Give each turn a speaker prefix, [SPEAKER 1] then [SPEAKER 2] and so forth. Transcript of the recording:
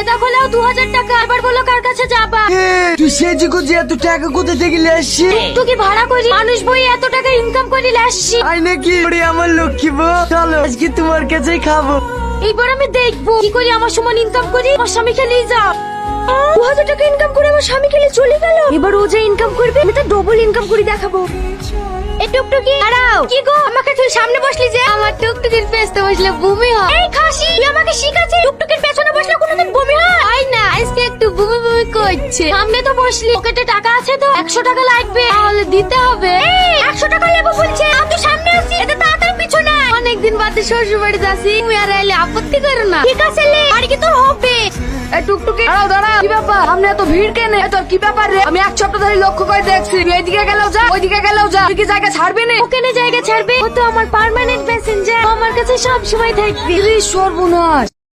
[SPEAKER 1] এটা হলেও 2000 টাকা। এবার বলো কার কাছে যাবা?
[SPEAKER 2] তুই সেজে যে এত টাকা কোথা থেকে আসছি?
[SPEAKER 1] তুই কি ভাড়া করি মানুষ বই এত টাকা ইনকাম করে আসছি।
[SPEAKER 2] আই নাকি ওরে আমার লক্ষ্মী বউ, চলো আজকে তোমার কাছেই খাবো।
[SPEAKER 1] এইবার আমি দেখবো কি করে আমার সমান ইনকাম করি। আমার স্বামীকে নিয়ে যাও। 2000 টাকা ইনকাম করে আমার স্বামীকে নিয়ে চলে গেল। এবার ও যে ইনকাম করবে আমি তো ডবল ইনকাম করে দেখাবো। এই টুকটুকি দাঁড়াও। কি গো আমাকে তুই সামনে বসলি যে? আমার টুকটুকির পেছনে বসলে বমি হয়। এই খাসি তুই আমাকে শিখাচ্ছিস টুকটুকির পেছনে বসলে কোনোদিন বমি হয়? হয় না, আজকে একটু বমি বমি করছে। সামনে তো বসলি, পকেটে টাকা আছে তো? 100 টাকা লাগবে, তাহলে দিতে হবে। এই 100 টাকা নেবো বলছে, আমি সামনে আছি। এটা তাড়াতাড়ি পিছনে আয়। অনেকদিন বাদে শ্বশুর বাড়ি যাচ্ছি, তুমি আর এলে আপত্তি করো না। ঠিক আছে লে, বাড়ি কি তোর হবে?
[SPEAKER 3] এই টুকটুকি দাঁড়াও দাঁড়াও, কি ব্যাপার? সামনে এত ভিড় কেন? তোর কি ব্যাপার রে? আমি 1 সপ্তাহ ধরে লক্ষ্য করে দেখছি, তুই এইদিকে গেলেও যা ওইদিকে গেলেও যা, তুই কি জায়গা ছাড়বি না?
[SPEAKER 1] ওখানে জায়গা ছাড়বে? ও তো আমার পার্মানেন্ট প্যাসেঞ্জার, আমার কাছে সব সময় থাকবে।
[SPEAKER 3] সর্বনাশ,